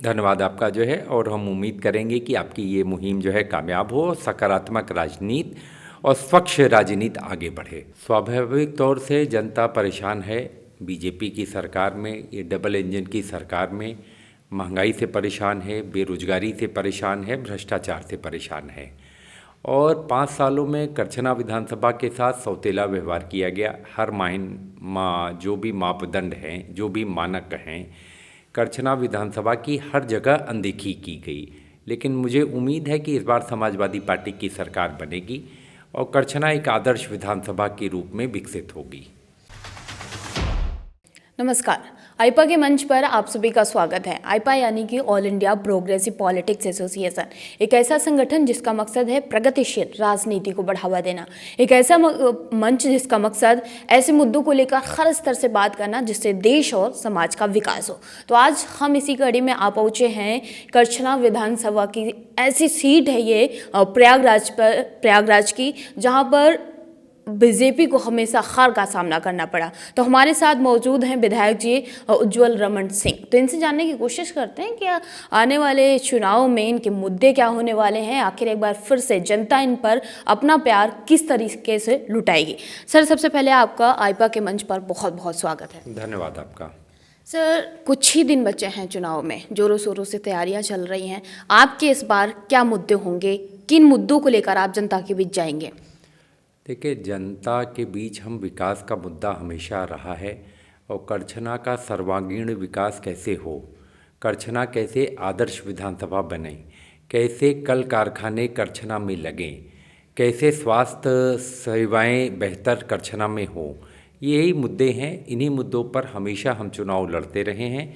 धन्यवाद आपका जो है। और हम उम्मीद करेंगे कि आपकी ये मुहिम जो है कामयाब हो, सकारात्मक राजनीति और स्वच्छ राजनीति आगे बढ़े। स्वाभाविक तौर से जनता परेशान है बीजेपी की सरकार में, ये डबल इंजन की सरकार में। महंगाई से परेशान है, बेरोजगारी से परेशान है, भ्रष्टाचार से परेशान है। और 5 सालों में करछना विधानसभा के साथ सौतेला व्यवहार किया गया। हर जो भी मापदंड हैं, जो भी मानक हैं, करछना विधानसभा की हर जगह अनदेखी की गई। लेकिन मुझे उम्मीद है कि इस बार समाजवादी पार्टी की सरकार बनेगी और करछना एक आदर्श विधानसभा के रूप में विकसित होगी। नमस्कार, आईपा के मंच पर आप सभी का स्वागत है। आईपा यानी कि all India progressive politics association, एक ऐसा संगठन जिसका मकसद है प्रगतिशील राजनीति को बढ़ावा देना। एक ऐसा मंच जिसका मकसद ऐसे मुद्दों को लेकर हर स्तर से बात करना जिससे देश और समाज का विकास हो। तो आज हम इसी कड़ी में आ पहुंचे हैं करछना विधानसभा की ऐसी सीट है ये प्रयागराज की, जहाँ पर बीजेपी को हमेशा हार का सामना करना पड़ा। तो हमारे साथ मौजूद हैं विधायक जी उज्जवल रमन सिंह। तो इनसे जानने की कोशिश करते हैं कि आने वाले चुनाव में इनके मुद्दे क्या होने वाले हैं, आखिर एक बार फिर से जनता इन पर अपना प्यार किस तरीके से लुटाएगी। सर, सबसे पहले आपका आईपा के मंच पर बहुत बहुत स्वागत है। धन्यवाद आपका। सर, कुछ ही दिन बचे हैं चुनाव में, जोरों शोरों से तैयारियां चल रही हैं। आपके इस बार क्या मुद्दे होंगे, किन मुद्दों को लेकर आप जनता के बीच जाएंगे? देखिए, जनता के बीच हम विकास का मुद्दा हमेशा रहा है। और करछना का सर्वांगीण विकास कैसे हो, करछना कैसे आदर्श विधानसभा बने, कैसे कल कारखाने करछना में लगें, कैसे स्वास्थ्य सेवाएं बेहतर करछना में हो, यही मुद्दे हैं। इन्हीं मुद्दों पर हमेशा हम चुनाव लड़ते रहे हैं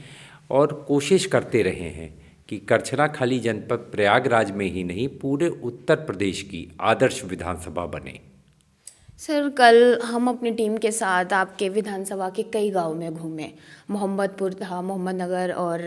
और कोशिश करते रहे हैं कि करछना खाली जनपद प्रयागराज में ही नहीं, पूरे उत्तर प्रदेश की आदर्श विधानसभा बने। सर, कल हम अपनी टीम के साथ आपके विधानसभा के कई गांव में घूमे। मोहम्मदपुर था, मोहम्मदनगर और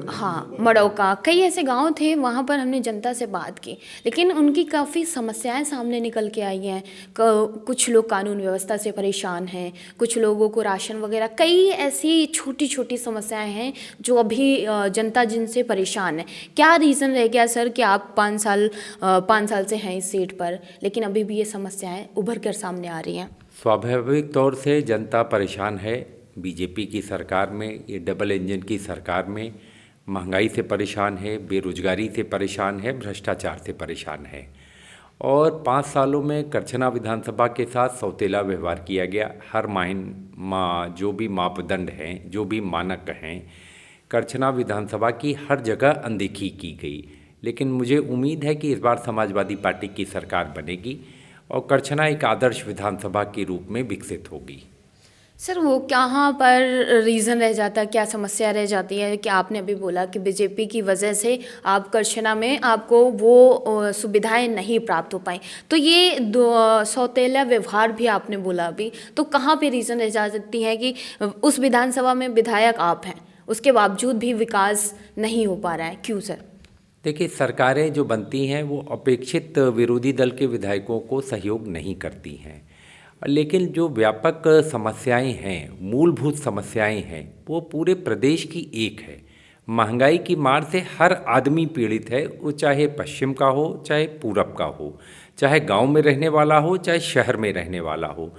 हाँ मड़ौका, कई ऐसे गांव थे। वहाँ पर हमने जनता से बात की, लेकिन उनकी काफ़ी समस्याएं सामने निकल के आई हैं। कुछ लोग कानून व्यवस्था से परेशान हैं, कुछ लोगों को राशन वगैरह, कई ऐसी छोटी छोटी समस्याएं हैं जो अभी जनता जिनसे परेशान है। क्या रीज़न रह गया सर कि आप 5 साल से हैं इस सीट पर, लेकिन अभी भी ये समस्याएं उभर कर सामने आ रही हैं? स्वाभाविक तौर से जनता परेशान है बीजेपी की सरकार में, ये डबल इंजन की सरकार में। महंगाई से परेशान है, बेरोजगारी से परेशान है, भ्रष्टाचार से परेशान है। और 5 सालों में करछना विधानसभा के साथ सौतेला व्यवहार किया गया। हर जो भी मापदंड हैं, जो भी मानक हैं, करछना विधानसभा की हर जगह अनदेखी की गई। लेकिन मुझे उम्मीद है कि इस बार समाजवादी पार्टी की सरकार बनेगी और करछना एक आदर्श विधानसभा के रूप में विकसित होगी। सर, वो कहाँ पर रीज़न रह जाता है, क्या समस्या रह जाती है कि आपने अभी बोला कि बीजेपी की वजह से आप करछना में आपको वो सुविधाएं नहीं प्राप्त हो पाई, तो ये सौतेला व्यवहार भी आपने बोला अभी, तो कहाँ पे रीज़न रह जाती है कि उस विधानसभा में विधायक आप हैं, उसके बावजूद भी विकास नहीं हो पा रहा है, क्यों सर? देखिए, सरकारें जो बनती हैं वो अपेक्षित विरोधी दल के विधायकों को सहयोग नहीं करती हैं। लेकिन जो व्यापक समस्याएं हैं, मूलभूत समस्याएं हैं, वो पूरे प्रदेश की एक है। महंगाई की मार से हर आदमी पीड़ित है, वो चाहे पश्चिम का हो, चाहे पूरब का हो, चाहे गांव में रहने वाला हो, चाहे शहर में रहने वाला हो।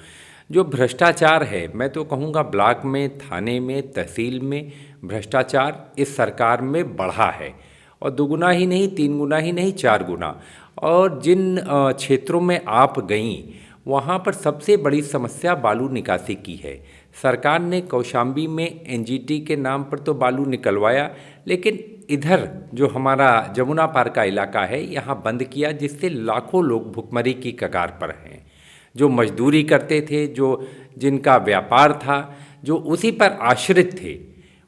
जो भ्रष्टाचार है, मैं तो कहूँगा ब्लॉक में, थाने में, तहसील में भ्रष्टाचार इस सरकार में बढ़ा है। और दुगुना ही नहीं, 3 गुना ही नहीं, 4 गुना। और जिन क्षेत्रों में आप गईं, वहाँ पर सबसे बड़ी समस्या बालू निकासी की है। सरकार ने कौशाम्बी में एनजीटी के नाम पर तो बालू निकलवाया, लेकिन इधर जो हमारा जमुना पार का इलाका है, यहाँ बंद किया, जिससे लाखों लोग भुखमरी की कगार पर हैं। जो मजदूरी करते थे, जिनका व्यापार था, जो उसी पर आश्रित थे,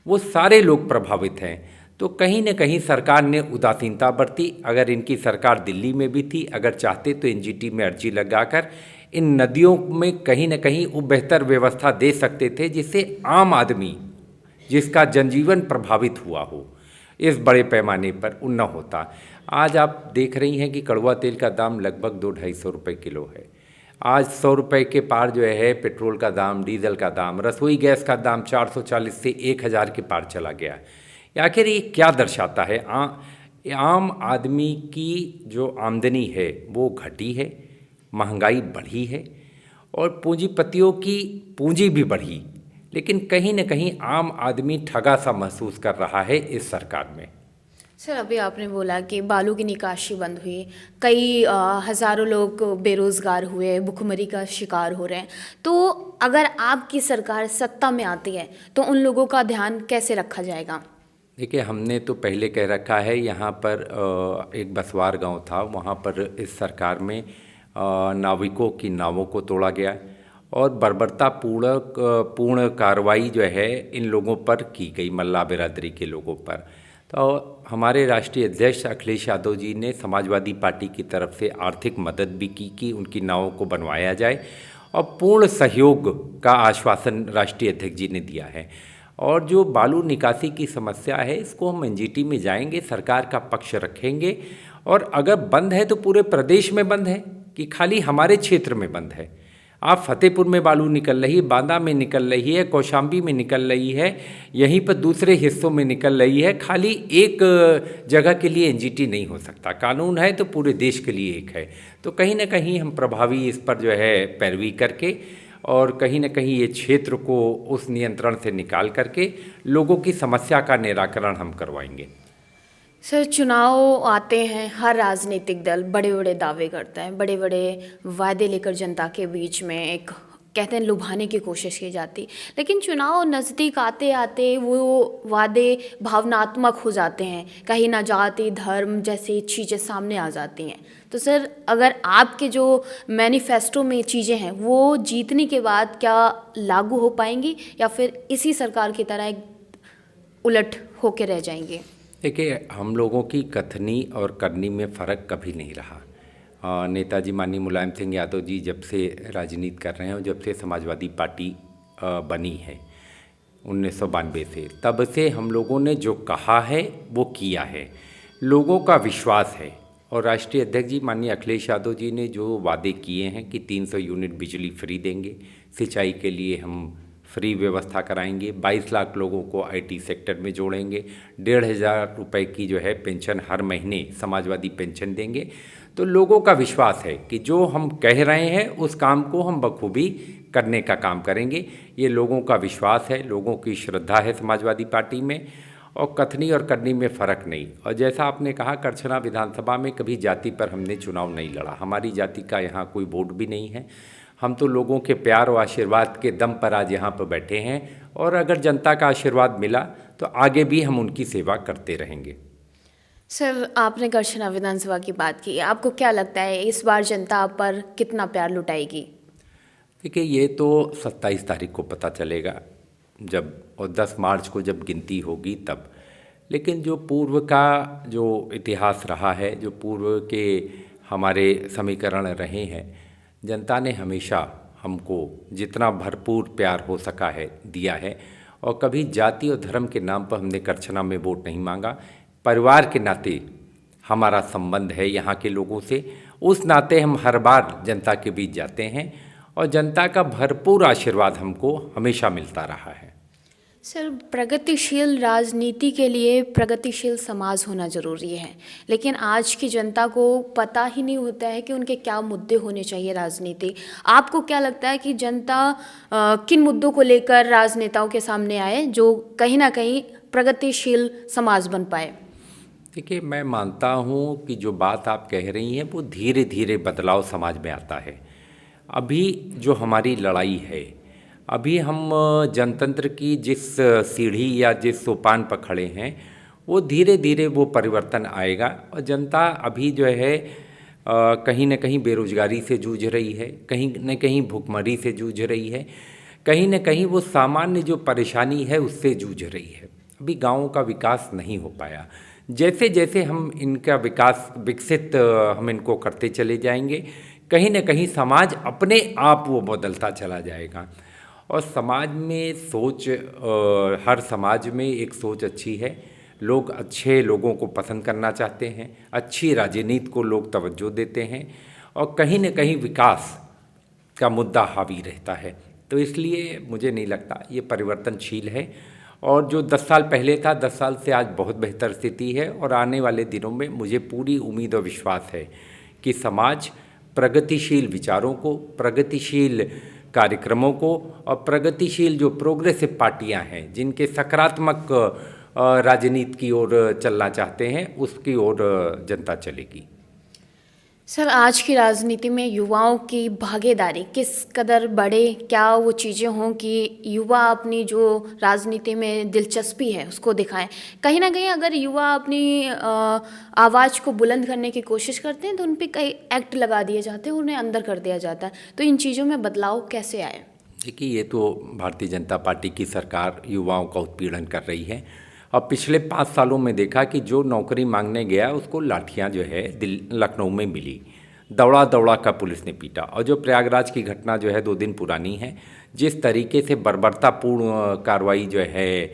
वो सारे लोग प्रभावित हैं। तो कहीं न कहीं सरकार ने उदासीनता बरती। अगर इनकी सरकार दिल्ली में भी थी, अगर चाहते तो एनजीटी में अर्जी लगाकर इन नदियों में कहीं न कहीं वो बेहतर व्यवस्था दे सकते थे, जिससे आम आदमी जिसका जनजीवन प्रभावित हुआ हो, इस बड़े पैमाने पर न होता। आज आप देख रही हैं कि कड़वा तेल का दाम लगभग 200-250 रुपये किलो है। आज 100 रुपये के पार जो है पेट्रोल का दाम, डीजल का दाम, रसोई गैस का दाम 440 से 1000 के पार चला गया। आखिर ये क्या दर्शाता है? आम आदमी की जो आमदनी है वो घटी है, महंगाई बढ़ी है और पूंजीपतियों की पूंजी भी बढ़ी, लेकिन कहीं न कहीं आम आदमी ठगा सा महसूस कर रहा है इस सरकार में। सर, अभी आपने बोला कि बालू की निकासी बंद हुई, कई हज़ारों लोग बेरोज़गार हुए, भुखमरी का शिकार हो रहे हैं। तो अगर आपकी सरकार सत्ता में आती है तो उन लोगों का ध्यान कैसे रखा जाएगा? देखिए, हमने तो पहले कह रखा है, यहाँ पर एक बसवार गांव था, वहाँ पर इस सरकार में नाविकों की नावों को तोड़ा गया और पूर्ण कार्रवाई जो है इन लोगों पर की गई, मल्ला बिरादरी के लोगों पर। तो हमारे राष्ट्रीय अध्यक्ष अखिलेश यादव जी ने समाजवादी पार्टी की तरफ से आर्थिक मदद भी की कि उनकी नावों को बनवाया जाए और पूर्ण सहयोग का आश्वासन राष्ट्रीय अध्यक्ष जी ने दिया है। और जो बालू निकासी की समस्या है, इसको हम एनजीटी में जाएंगे, सरकार का पक्ष रखेंगे और अगर बंद है तो पूरे प्रदेश में बंद है कि खाली हमारे क्षेत्र में बंद है। आप फतेहपुर में बालू निकल रही है, बांदा में निकल रही है, कौशाम्बी में निकल रही है, यहीं पर दूसरे हिस्सों में निकल रही है। खाली एक जगह के लिए एनजीटी नहीं हो सकता, कानून है तो पूरे देश के लिए एक है। तो कहीं ना कहीं हम प्रभावी इस पर जो है पैरवी करके और कहीं न कहीं ये क्षेत्र को उस नियंत्रण से निकाल करके लोगों की समस्या का निराकरण हम करवाएंगे। सर, चुनाव आते हैं, हर राजनीतिक दल बड़े बड़े दावे करता है, बड़े बड़े वादे लेकर जनता के बीच में एक कहते हैं लुभाने की कोशिश की जाती, लेकिन चुनाव नज़दीक आते आते वो वादे भावनात्मक हो जाते हैं, कहीं ना जाति धर्म जैसी चीज़ें सामने आ जाती हैं। तो सर, अगर आपके जो मैनिफेस्टो में चीज़ें हैं वो जीतने के बाद क्या लागू हो पाएंगी या फिर इसी सरकार की तरह एक उलट होके रह जाएंगे? देखिए, हम लोगों की कथनी और करनी में फ़र्क कभी नहीं रहा। नेताजी माननीय मुलायम सिंह यादव जी जब से राजनीति कर रहे हैं और जब से समाजवादी पार्टी बनी है 1992 से, तब से हम लोगों ने जो कहा है वो किया है, लोगों का विश्वास है। और राष्ट्रीय अध्यक्ष जी माननीय अखिलेश यादव जी ने जो वादे किए हैं कि 300 यूनिट बिजली फ्री देंगे, सिंचाई के लिए हम फ्री व्यवस्था कराएंगे, 22 लाख लोगों को आईटी सेक्टर में जोड़ेंगे, 1,500 रुपये की जो है पेंशन हर महीने समाजवादी पेंशन देंगे। तो लोगों का विश्वास है कि जो हम कह रहे हैं उस काम को हम बखूबी करने का काम करेंगे। ये लोगों का विश्वास है, लोगों की श्रद्धा है समाजवादी पार्टी में, और कथनी और करनी में फ़र्क नहीं। और जैसा आपने कहा, करछना विधानसभा में कभी जाति पर हमने चुनाव नहीं लड़ा, हमारी जाति का यहाँ कोई वोट भी नहीं है। हम तो लोगों के प्यार और आशीर्वाद के दम पर आज यहाँ पर बैठे हैं और अगर जनता का आशीर्वाद मिला तो आगे भी हम उनकी सेवा करते रहेंगे। सर, आपने करछना विधानसभा की बात की, आपको क्या लगता है इस बार जनता आप पर कितना प्यार लुटाएगी? देखिए, ये तो 27 तारीख को पता चलेगा जब, और 10 मार्च को जब गिनती होगी तब। लेकिन जो पूर्व का जो इतिहास रहा है, जो पूर्व के हमारे समीकरण रहे हैं, जनता ने हमेशा हमको जितना भरपूर प्यार हो सका है दिया है और कभी जाति और धर्म के नाम पर हमने करछना में वोट नहीं मांगा। परिवार के नाते हमारा संबंध है यहाँ के लोगों से, उस नाते हम हर बार जनता के बीच जाते हैं और जनता का भरपूर आशीर्वाद हमको हमेशा मिलता रहा है। सर, प्रगतिशील राजनीति के लिए प्रगतिशील समाज होना ज़रूरी है, लेकिन आज की जनता को पता ही नहीं होता है कि उनके क्या मुद्दे होने चाहिए राजनीति। आपको क्या लगता है कि जनता किन मुद्दों को लेकर राजनेताओं के सामने आए जो कहीं ना कहीं प्रगतिशील समाज बन पाए? देखिए, मैं मानता हूँ कि जो बात आप कह रही हैं वो धीरे धीरे बदलाव समाज में आता है। अभी जो हमारी लड़ाई है, अभी हम जनतंत्र की जिस सीढ़ी या जिस सोपान पर खड़े हैं, वो धीरे धीरे वो परिवर्तन आएगा। और जनता अभी जो है कहीं न कहीं बेरोजगारी से जूझ रही है, कहीं न कहीं भुखमरी से जूझ रही है, कहीं न कहीं वो सामान्य जो परेशानी है उससे जूझ रही है। अभी गाँवों का विकास नहीं हो पाया। जैसे जैसे हम इनका विकास विकसित हम इनको करते चले जाएंगे, कहीं न कहीं समाज अपने आप वो बदलता चला जाएगा। और समाज में सोच, हर समाज में एक सोच अच्छी है, लोग अच्छे लोगों को पसंद करना चाहते हैं, अच्छी राजनीति को लोग तवज्जो देते हैं और कहीं न कहीं विकास का मुद्दा हावी रहता है। तो इसलिए मुझे नहीं लगता ये परिवर्तनशील है और जो 10 साल पहले था, 10 साल से आज बहुत बेहतर स्थिति है। और आने वाले दिनों में मुझे पूरी उम्मीद और विश्वास है कि समाज प्रगतिशील विचारों को, प्रगतिशील कार्यक्रमों को और प्रगतिशील जो प्रोग्रेसिव पार्टियां हैं जिनके सकारात्मक राजनीति की ओर चलना चाहते हैं, उसकी ओर जनता चलेगी। सर, आज की राजनीति में युवाओं की भागीदारी किस कदर बढ़े, क्या वो चीज़ें हों कि युवा अपनी जो राजनीति में दिलचस्पी है उसको दिखाएं। कहीं ना कहीं अगर युवा अपनी आवाज़ को बुलंद करने की कोशिश करते हैं तो उन पे कई एक्ट लगा दिए जाते हैं, उन्हें अंदर कर दिया जाता है। तो इन चीज़ों में बदलाव कैसे आए? देखिए, ये तो भारतीय जनता पार्टी की सरकार युवाओं का उत्पीड़न कर रही है। अब पिछले 5 सालों में देखा कि जो नौकरी मांगने गया उसको लाठियां जो है लखनऊ में मिली, दौड़ा दौड़ा का पुलिस ने पीटा। और जो प्रयागराज की घटना जो है 2 दिन पुरानी है, जिस तरीके से बर्बरतापूर्ण कार्रवाई जो है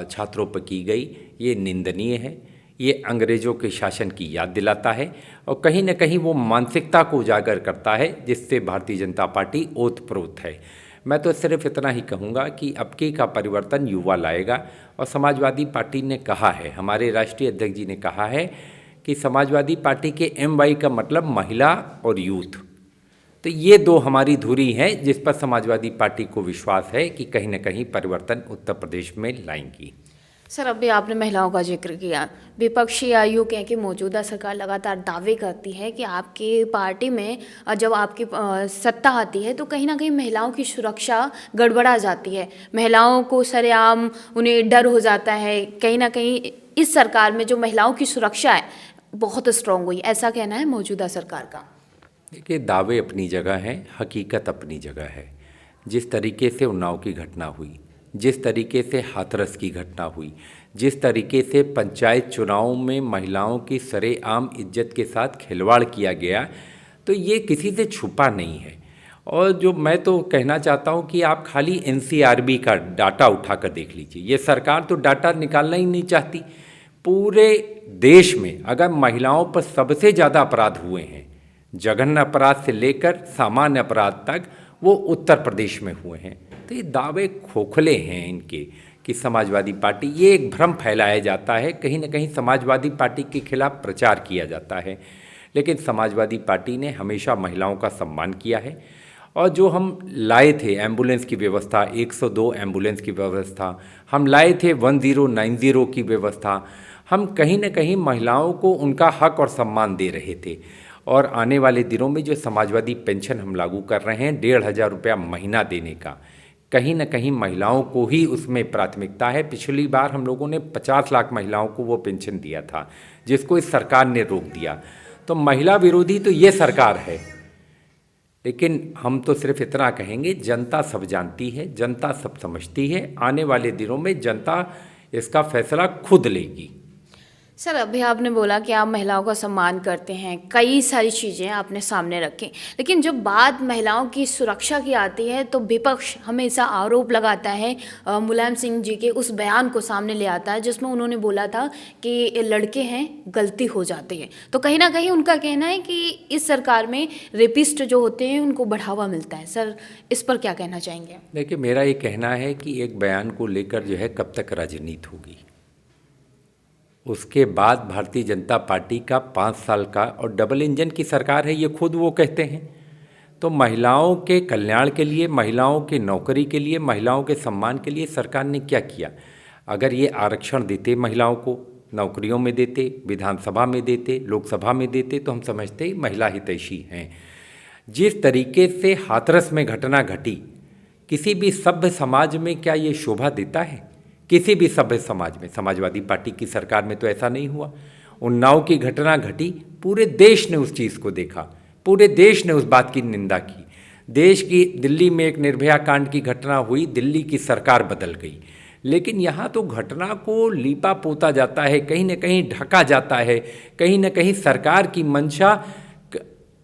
छात्रों पर की गई, ये निंदनीय है। ये अंग्रेज़ों के शासन की याद दिलाता है और कहीं न कहीं वो मानसिकता को उजागर करता है जिससे भारतीय जनता पार्टी ओतप्रोत है। मैं तो सिर्फ इतना ही कहूँगा कि अबकी का परिवर्तन युवा लाएगा। और समाजवादी पार्टी ने कहा है, हमारे राष्ट्रीय अध्यक्ष जी ने कहा है कि समाजवादी पार्टी के MY का मतलब महिला और यूथ। तो ये 2 हमारी धुरी हैं जिस पर समाजवादी पार्टी को विश्वास है कि कहीं न कहीं परिवर्तन उत्तर प्रदेश में लाएंगी। सर, अभी आपने महिलाओं का जिक्र किया। विपक्षी आयु कह के मौजूदा सरकार लगातार दावे करती है कि आपकी पार्टी में जब आपकी सत्ता आती है तो कहीं ना कहीं महिलाओं की सुरक्षा गड़बड़ा जाती है, महिलाओं को सरेआम उन्हें डर हो जाता है। कहीं ना कहीं इस सरकार में जो महिलाओं की सुरक्षा है बहुत स्ट्रांग हुई, ऐसा कहना है मौजूदा सरकार का। देखिए, दावे अपनी जगह हैं, हकीकत अपनी जगह है। जिस तरीके से उन्नाव की घटना हुई, जिस तरीके से हाथरस की घटना हुई, जिस तरीके से पंचायत चुनाव में महिलाओं की सरेआम इज्जत के साथ खिलवाड़ किया गया, तो ये किसी से छुपा नहीं है। और जो मैं तो कहना चाहता हूँ कि आप खाली NCRB का डाटा उठाकर देख लीजिए। ये सरकार तो डाटा निकालना ही नहीं चाहती। पूरे देश में अगर महिलाओं पर सबसे ज़्यादा अपराध हुए हैं, जघन्य अपराध से लेकर सामान्य अपराध तक, वो उत्तर प्रदेश में हुए हैं। तो ये दावे खोखले हैं इनके कि समाजवादी पार्टी, ये एक भ्रम फैलाया जाता है, कहीं ना कहीं समाजवादी पार्टी के खिलाफ प्रचार किया जाता है। लेकिन समाजवादी पार्टी ने हमेशा महिलाओं का सम्मान किया है। और जो हम लाए थे एम्बुलेंस की व्यवस्था, 102 एम्बुलेंस की व्यवस्था, हम लाए थे 1090 की व्यवस्था, हम कहीं ना कहीं महिलाओं को उनका हक और सम्मान दे रहे थे। और आने वाले दिनों में जो समाजवादी पेंशन हम लागू कर रहे हैं, 1500 रुपया महीना देने का, कहीं ना कहीं महिलाओं को ही उसमें प्राथमिकता है। पिछली बार हम लोगों ने 50 लाख महिलाओं को वो पेंशन दिया था, जिसको इस सरकार ने रोक दिया। तो महिला विरोधी तो ये सरकार है। लेकिन हम तो सिर्फ इतना कहेंगे, जनता सब जानती है, जनता सब समझती है। आने वाले दिनों में जनता इसका फैसला खुद लेगी। सर, अभी आपने बोला कि आप महिलाओं का सम्मान करते हैं, कई सारी चीज़ें आपने सामने रखी, लेकिन जब बात महिलाओं की सुरक्षा की आती है तो विपक्ष हमेशा आरोप लगाता है, मुलायम सिंह जी के उस बयान को सामने ले आता है जिसमें उन्होंने बोला था कि लड़के हैं, गलती हो जाती है। तो कहीं ना कहीं उनका कहना है कि इस सरकार में रेपिस्ट जो होते हैं उनको बढ़ावा मिलता है। सर, इस पर क्या कहना चाहेंगे? देखिए, मेरा ये कहना है कि एक बयान को लेकर जो है कब तक राजनीति होगी। उसके बाद भारतीय जनता पार्टी का 5 साल का और डबल इंजन की सरकार है, ये खुद वो कहते हैं। तो महिलाओं के कल्याण के लिए, महिलाओं के नौकरी के लिए, महिलाओं के सम्मान के लिए सरकार ने क्या किया? अगर ये आरक्षण देते, महिलाओं को नौकरियों में देते, विधानसभा में देते, लोकसभा में देते, तो हम समझते ही महिला हितैषी हैं। जिस तरीके से हाथरस में घटना घटी, किसी भी सभ्य समाज में क्या ये शोभा देता है? किसी भी सभ्य समाज में, समाजवादी पार्टी की सरकार में तो ऐसा नहीं हुआ। उन्नाव की घटना घटी, पूरे देश ने उस चीज़ को देखा, पूरे देश ने उस बात की निंदा की। देश की दिल्ली में एक निर्भया कांड की घटना हुई, दिल्ली की सरकार बदल गई। लेकिन यहाँ तो घटना को लीपा पोता जाता है, कहीं न कहीं ढका जाता है, कहीं न कहीं सरकार की मंशा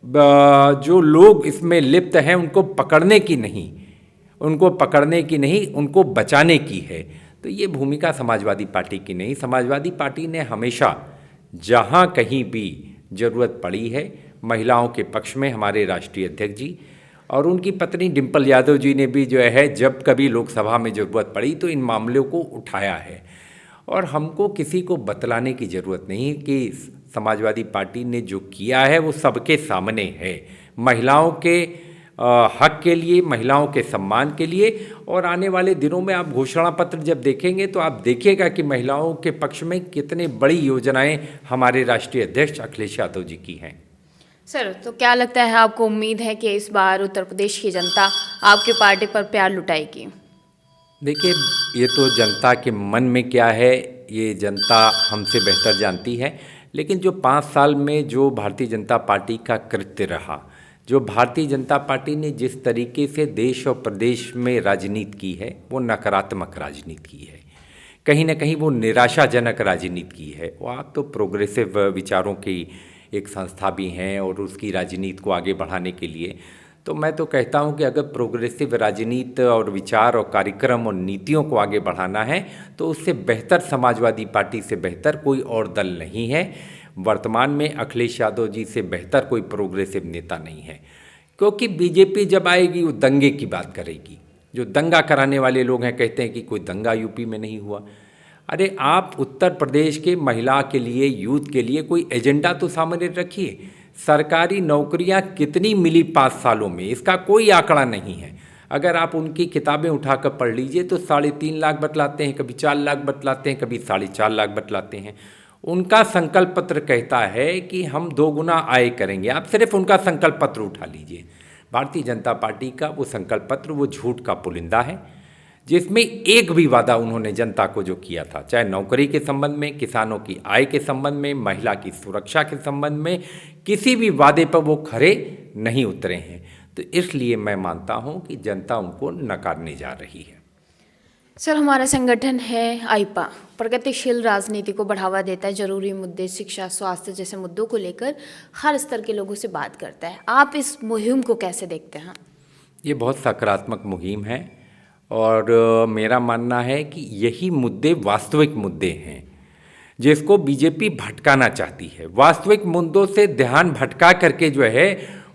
जो लोग इसमें लिप्त हैं उनको पकड़ने की नहीं, उनको बचाने की है। तो ये भूमिका समाजवादी पार्टी की नहीं। समाजवादी पार्टी ने हमेशा जहाँ कहीं भी ज़रूरत पड़ी है, महिलाओं के पक्ष में हमारे राष्ट्रीय अध्यक्ष जी और उनकी पत्नी डिम्पल यादव जी ने भी जो है जब कभी लोकसभा में ज़रूरत पड़ी तो इन मामलों को उठाया है। और हमको किसी को बतलाने की ज़रूरत नहीं कि समाजवादी पार्टी ने जो किया है वो सबके सामने है, महिलाओं के हक के लिए, महिलाओं के सम्मान के लिए। और आने वाले दिनों में आप घोषणा पत्र जब देखेंगे तो आप देखिएगा कि महिलाओं के पक्ष में कितने बड़ी योजनाएं हमारे राष्ट्रीय अध्यक्ष अखिलेश यादव जी की हैं। सर, तो क्या लगता है, आपको उम्मीद है कि इस बार उत्तर प्रदेश की जनता आपकी पार्टी पर प्यार लुटाएगी? देखिए, ये तो जनता के मन में क्या है ये जनता हमसे बेहतर जानती है। लेकिन जो 5 साल में जो भारतीय जनता पार्टी का कृत्य रहा, जो भारतीय जनता पार्टी ने जिस तरीके से देश और प्रदेश में राजनीति की है वो नकारात्मक राजनीति की है, कहीं ना कहीं वो निराशाजनक राजनीति की है। वो आप तो प्रोग्रेसिव विचारों की एक संस्था भी हैं और उसकी राजनीति को आगे बढ़ाने के लिए तो मैं तो कहता हूं कि अगर प्रोग्रेसिव राजनीति और विचार और कार्यक्रम और नीतियों को आगे बढ़ाना है तो उससे बेहतर समाजवादी पार्टी से बेहतर कोई और दल नहीं है। वर्तमान में अखिलेश यादव जी से बेहतर कोई प्रोग्रेसिव नेता नहीं है, क्योंकि बीजेपी जब आएगी वो दंगे की बात करेगी। जो दंगा कराने वाले लोग हैं कहते हैं कि कोई दंगा यूपी में नहीं हुआ। अरे आप उत्तर प्रदेश के महिला के लिए, यूथ के लिए कोई एजेंडा तो सामने रखिए। सरकारी नौकरियां कितनी मिली 5 सालों में, इसका कोई आंकड़ा नहीं है। अगर आप उनकी किताबें उठाकर पढ़ लीजिए तो 3.5 लाख बतलाते हैं, कभी 4 लाख बतलाते हैं, कभी 4.5 लाख बतलाते हैं। उनका संकल्प पत्र कहता है कि हम 2 गुना आय करेंगे। आप सिर्फ उनका संकल्प पत्र उठा लीजिए। भारतीय जनता पार्टी का वो संकल्प पत्र वो झूठ का पुलिंदा है, जिसमें एक भी वादा उन्होंने जनता को जो किया था, चाहे नौकरी के संबंध में, किसानों की आय के संबंध में, महिला की सुरक्षा के संबंध में, किसी भी वादे पर वो खरे नहीं उतरे हैं। तो इसलिए मैं मानता हूं कि जनता उनको नकारने जा रही है। सर, हमारा संगठन है आईपा, प्रगतिशील राजनीति को बढ़ावा देता है, जरूरी मुद्दे, शिक्षा, स्वास्थ्य जैसे मुद्दों को लेकर हर स्तर के लोगों से बात करता है। आप इस मुहिम को कैसे देखते हैं? ये बहुत सकारात्मक मुहिम है और मेरा मानना है कि यही मुद्दे वास्तविक मुद्दे हैं जिसको बीजेपी भटकाना चाहती है। वास्तविक मुद्दों से ध्यान भटका करके जो है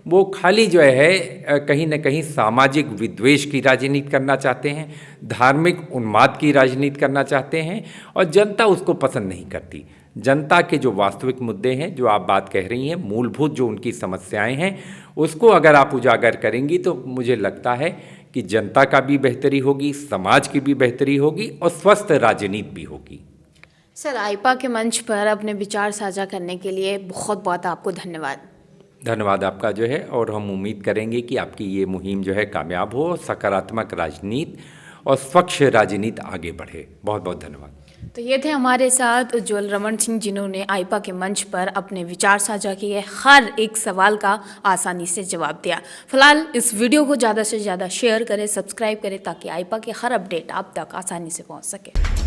वो खाली जो है कहीं ना कहीं सामाजिक विद्वेष की राजनीति करना चाहते हैं, धार्मिक उन्माद की राजनीति करना चाहते हैं और जनता उसको पसंद नहीं करती। जनता के जो वास्तविक मुद्दे हैं, जो आप बात कह रही हैं, मूलभूत जो उनकी समस्याएं हैं, उसको अगर आप उजागर करेंगी तो मुझे लगता है कि जनता का भी बेहतरी होगी, समाज की भी बेहतरी होगी और स्वस्थ राजनीति भी होगी। सर, आईपा के मंच पर अपने विचार साझा करने के लिए बहुत बहुत आपको धन्यवाद। धन्यवाद आपका जो है, और हम उम्मीद करेंगे कि आपकी ये मुहिम जो है कामयाब हो, सकारात्मक राजनीति और स्वच्छ राजनीति आगे बढ़े। बहुत बहुत धन्यवाद। तो ये थे हमारे साथ उज्ज्वल रमन सिंह, जिन्होंने आईपा के मंच पर अपने विचार साझा किए, हर एक सवाल का आसानी से जवाब दिया। फिलहाल इस वीडियो को ज़्यादा से ज़्यादा शेयर करें, सब्सक्राइब करें, ताकि आईपा के हर अपडेट आप तक आसानी से पहुंच सके।